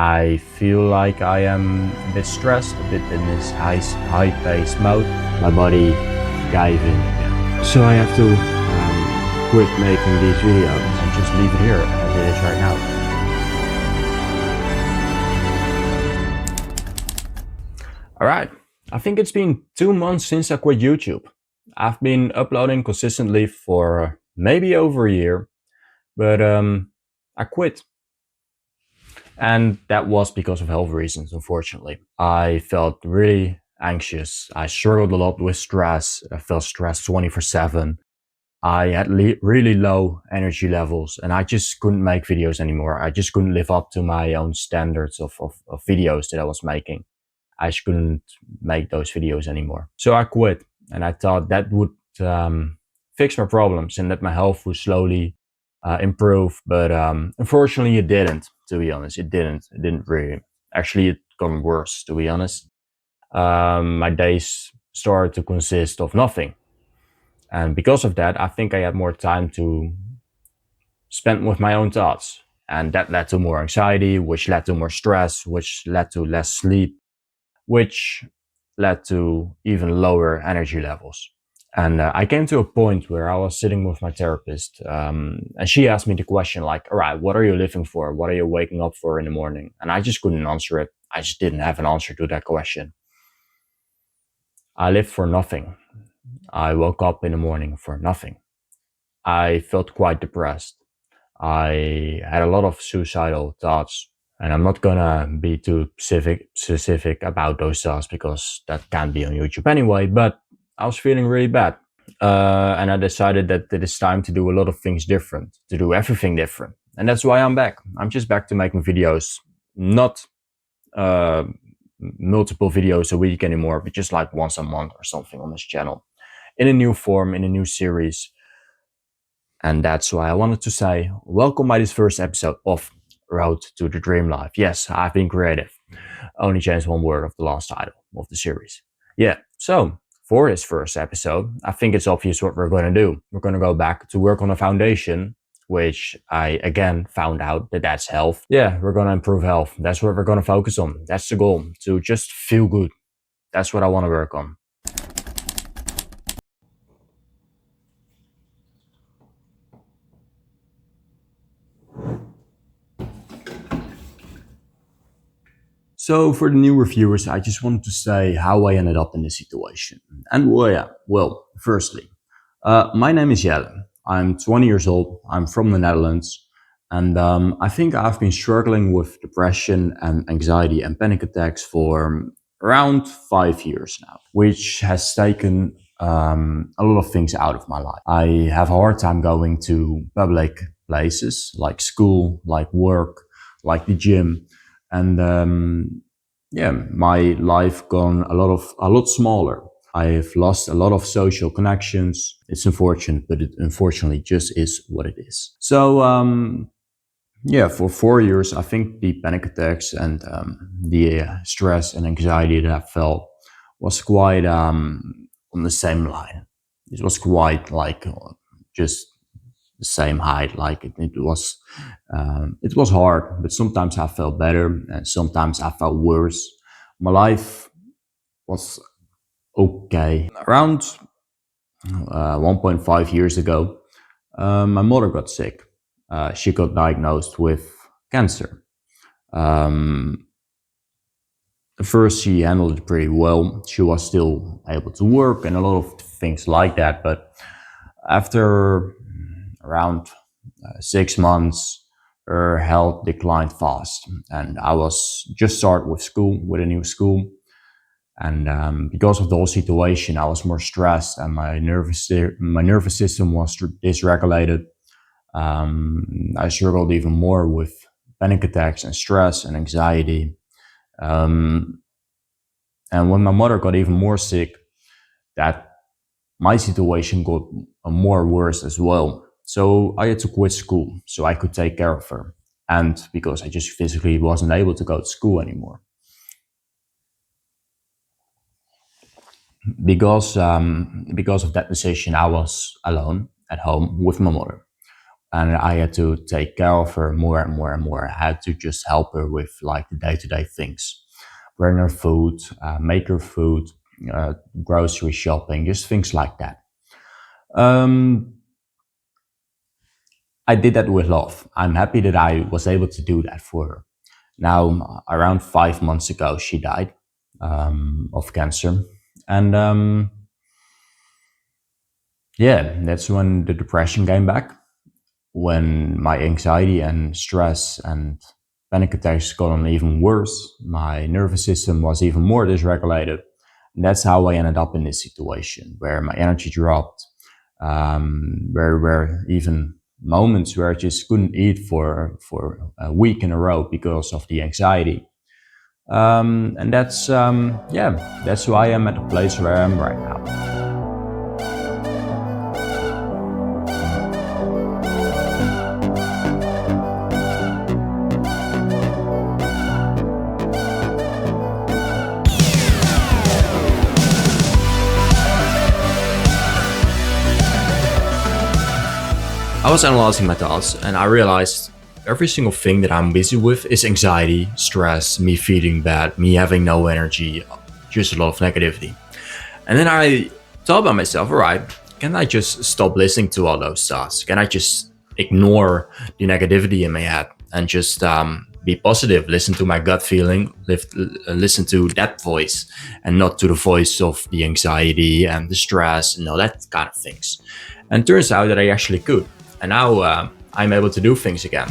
I feel like I am a bit stressed, a bit in this high-paced mode. My body gave in again. So I have to quit making these videos and just leave it here as it is right now. Alright, I think it's been 2 months since I quit YouTube. I've been uploading consistently for maybe over a year, but I quit. And that was because of health reasons, unfortunately. I felt really anxious. I struggled a lot with stress. I felt stressed 24/7. I had really low energy levels and I just couldn't make videos anymore. I just couldn't live up to my own standards of videos that I was making. I just couldn't make those videos anymore. So I quit and I thought that would fix my problems and that my health would slowly improve. But unfortunately, it didn't, to be honest. It didn't. It didn't really. Actually, it got worse, to be honest. My days started to consist of nothing. And because of that, I think I had more time to spend with my own thoughts. And that led to more anxiety, which led to more stress, which led to less sleep, which led to even lower energy levels. And I came to a point where I was sitting with my therapist, and she asked me the question, like, all right, what are you living for? What are you waking up for in the morning? And I just couldn't answer it. I just didn't have an answer to that question. I lived for nothing. I woke up in the morning for nothing. I felt quite depressed. I had a lot of suicidal thoughts, and I'm not gonna be too specific about those thoughts because that can't be on YouTube anyway. But I was feeling really bad, and I decided that it is time to do a lot of things different, to do everything different, and that's why I'm back. I'm just back to making videos, not uh, multiple videos a week anymore, but just like once a month or something on this channel, in a new form, in a new series. And that's why I wanted to say, welcome by this first episode of Road to the Dream Life. Yes, I've been creative. Only changed one word of the last title of the series. Yeah, so for this first episode, I think it's obvious what we're going to do. We're going to go back to work on a foundation, which I again found out that that's health. Yeah, we're going to improve health. That's what we're going to focus on. That's the goal, to just feel good. That's what I want to work on. So for the new reviewers, I just wanted to say how I ended up in this situation. And well, yeah, well, firstly, my name is Jelle. I'm 20 years old. I'm from the Netherlands. And I think I've been struggling with depression and anxiety and panic attacks for around 5 years now, which has taken a lot of things out of my life. I have a hard time going to public places like school, like work, like the gym. And yeah, my life gone a lot smaller. I've lost a lot of social connections. It's unfortunate, but it unfortunately just is what it is. So yeah, for 4 years, I think the panic attacks and the stress and anxiety that I felt was quite on the same line. It was quite like just the same height. Like it was hard, but sometimes I felt better and sometimes I felt worse. My life was okay. Around 1.5 years ago, my mother got sick. She got diagnosed with cancer. Um, at first, she handled it pretty well. She was still able to work and a lot of things like that. But after around 6 months, her health declined fast, and I was just started with school, with a new school, and because of the whole situation, I was more stressed, and my nervous system was dysregulated. I struggled even more with panic attacks and stress and anxiety. Um, and when my mother got even more sick, that my situation got more worse as well. So I had to quit school so I could take care of her. And because I just physically wasn't able to go to school anymore. Because of that decision, I was alone at home with my mother. and I had to take care of her more and more and more. I had to just help her with like the day-to-day things, bring her food, make her food, grocery shopping, just things like that. Um, I did that with love. I'm happy that I was able to do that for her. Now, around 5 months ago, she died of cancer, and yeah, that's when the depression came back. When my anxiety and stress and panic attacks got on even worse, my nervous system was even more dysregulated. And that's how I ended up in this situation where my energy dropped, where even moments where I just couldn't eat for a week in a row because of the anxiety. And that's yeah, that's why I'm at the place where I am right now. I was analyzing my thoughts and I realized every single thing that I'm busy with is anxiety, stress, me feeling bad, me having no energy, just a lot of negativity. And then I thought about myself, all right, can I just stop listening to all those thoughts? Can I just ignore the negativity in my head and just be positive, listen to my gut feeling, listen to that voice and not to the voice of the anxiety and the stress and all that kind of things. And it turns out that I actually could. And now I'm able to do things again.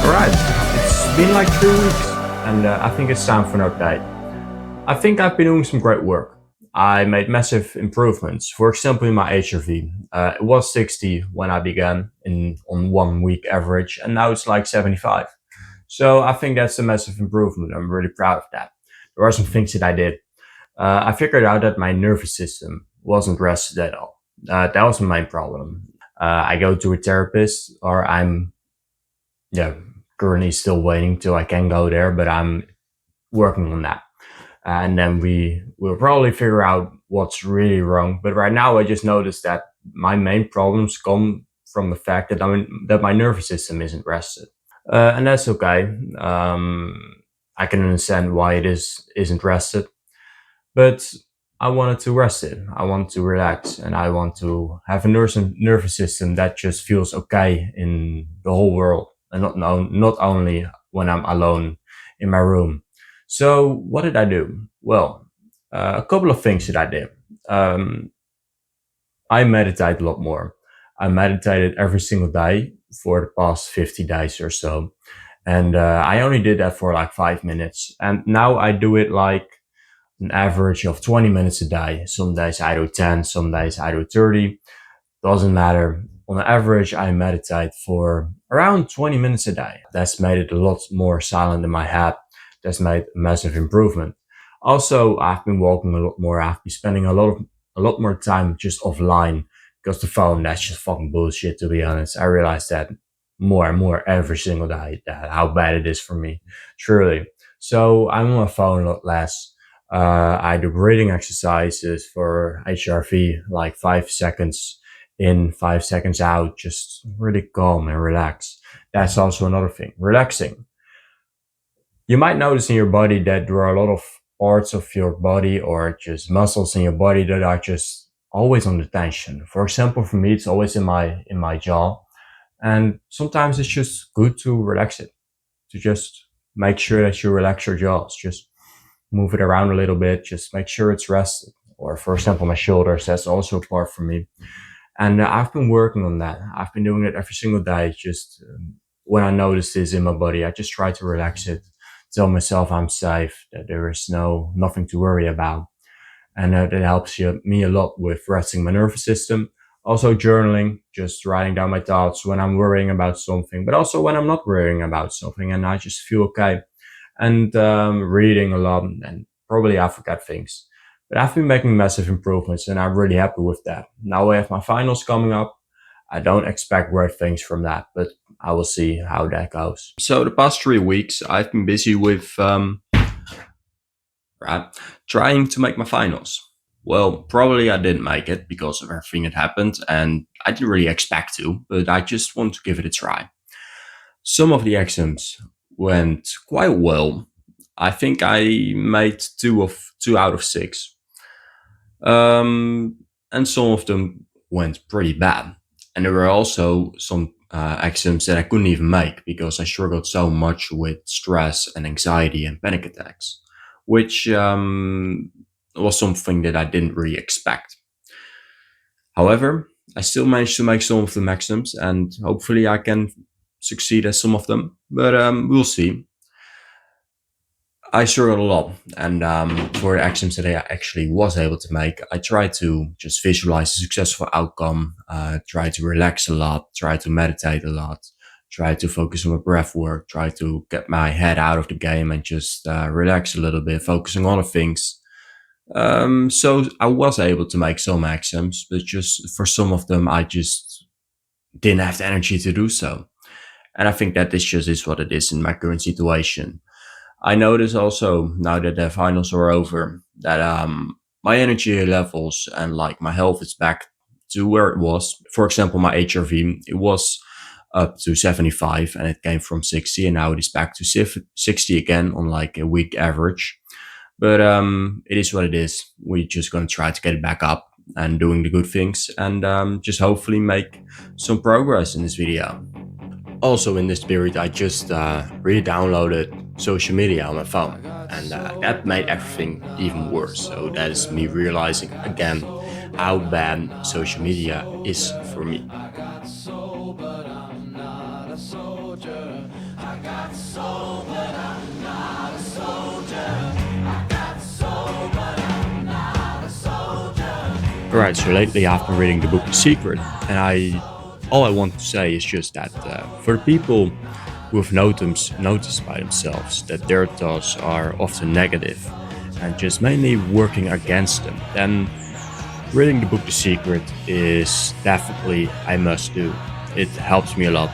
Alright, it's been like 3 weeks and I think it's time for an update. I think I've been doing some great work. I made massive improvements. For example, in my HRV, it was 60 when I began on 1 week average, and now it's like 75. So I think that's a massive improvement. I'm really proud of that. There are some things that I did. I figured out that my nervous system wasn't rested at all. That was my main problem. I go to a therapist, or I'm yeah currently still waiting till I can go there, but I'm working on that. And then we will probably figure out what's really wrong. But right now, I just noticed that my main problems come from the fact that that my nervous system isn't rested, and that's okay. I can understand why isn't rested, but I wanted to rest it. I want to relax, and I want to have a nervous system that just feels okay in the whole world, and not only when I'm alone in my room. So what did I do? Well, a couple of things that I did. Um, I meditate a lot more. I meditated every single day for the past 50 days or so. And I only did that for like 5 minutes. And now I do it like an average of 20 minutes a day. Some days I do 10, some days I do 30. Doesn't matter. On average, I meditate for around 20 minutes a day. That's made it a lot more silent in my head. That's made a massive improvement. Also, I've been walking a lot more. I've been spending a lot more time just offline because the phone, that's just fucking bullshit, to be honest. I realize that more and more every single day, that how bad it is for me, truly. So I'm on my phone a lot less. I do breathing exercises for HRV, like 5 seconds in, 5 seconds out, just really calm and relax. That's also another thing, relaxing. You might notice in your body that there are a lot of parts of your body or just muscles in your body that are just always on the tension. For example, for me, it's always in my jaw, and sometimes it's just good to relax it, to just make sure that you relax your jaws, just move it around a little bit, just make sure it's rested. Or, for example, my shoulders, that's also a part for me. And I've been working on that. I've been doing it every single day. Just when I notice this in my body, I just try to relax it, tell myself I'm safe, that there is nothing to worry about, and that helps me a lot with resting my nervous system. Also, journaling, just writing down my thoughts when I'm worrying about something, but also when I'm not worrying about something, and I just feel okay. And reading a lot, and probably I forget things. But I've been making massive improvements, and I'm really happy with that. Now I have my finals coming up. I don't expect great things from that, but I will see how that goes. So the past 3 weeks, I've been busy with right, trying to make my finals. Well, probably I didn't make it because of everything that happened, and I didn't really expect to, but I just want to give it a try. Some of the exams went quite well. I think I made two out of six, um, and some of them went pretty bad. And there were also some exams that I couldn't even make because I struggled so much with stress and anxiety and panic attacks, which was something that I didn't really expect. However, I still managed to make some of the exams, and hopefully I can succeed at some of them. But we'll see. I struggled a lot, and for the exams that I actually was able to make, I tried to just visualize a successful outcome, try to relax a lot, try to meditate a lot, try to focus on my breath work, try to get my head out of the game and just relax a little bit, focusing on other things. So I was able to make some exams, but just for some of them, I just didn't have the energy to do so. And I think that this just is what it is in my current situation. I notice also now that the finals are over that my energy levels and like my health is back to where it was. For example, my HRV, it was up to 75 and it came from 60, and now it is back to 60 again on like a week average. But it is what it is. We're just gonna try to get it back up and doing the good things, and just hopefully make some progress in this video. Also, in this period, I just re-downloaded social media on my phone, and that made everything even worse. So that is me realizing again how bad social media is for me. Alright, so lately I've been reading the book The Secret, and all I want to say is just that for the people who have noticed by themselves that their thoughts are often negative and just mainly working against them, then reading the book The Secret is definitely a must do. It helps me a lot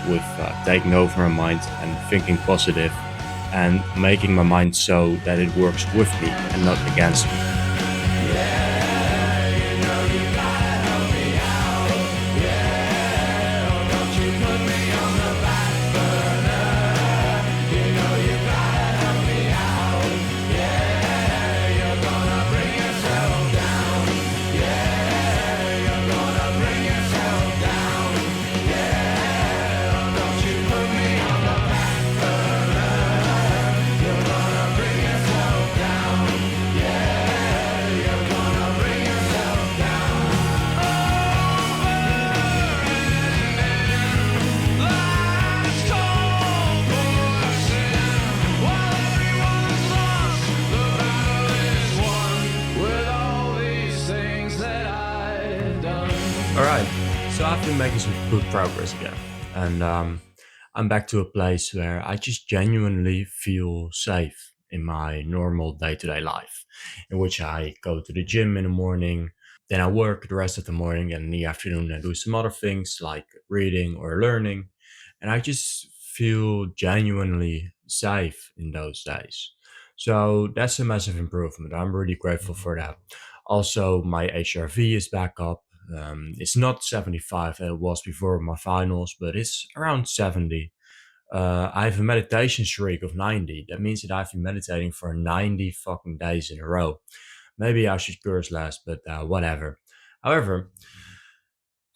with taking over my mind and thinking positive and making my mind so that it works with me and not against me. All right, so I've been making some good progress again, and I'm back to a place where I just genuinely feel safe in my normal day-to-day life, in which I go to the gym in the morning, then I work the rest of the morning, and in the afternoon I do some other things like reading or learning, and I just feel genuinely safe in those days. So that's a massive improvement. I'm really grateful for that. Also, my HRV is back up. It's not 75 that it was before my finals, but it's around 70. I have a meditation streak of 90. That means that I've been meditating for 90 fucking days in a row. Maybe I should curse less, but whatever. However,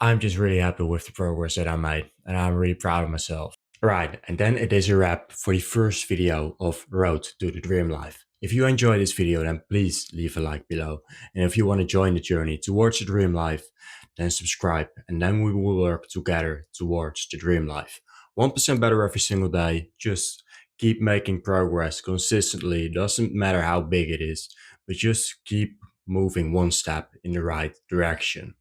I'm just really happy with the progress that I made, and I'm really proud of myself. Right, and then it is a wrap for the first video of Road to the Dream Life. If you enjoyed this video, then please leave a like below. And if you want to join the journey towards the dream life, then subscribe, and then we will work together towards the dream life. 1% better every single day. Just keep making progress consistently. It doesn't matter how big it is, but just keep moving one step in the right direction.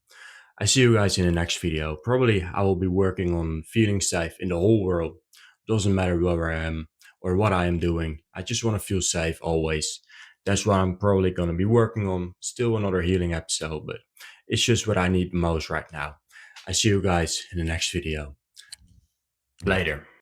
I see you guys in the next video. Probably I will be working on feeling safe in the whole world. Doesn't matter where I am or what I am doing. I just want to feel safe always. That's what I'm probably going to be working on. Still another healing episode, but it's just what I need most right now. I see you guys in the next video. Later.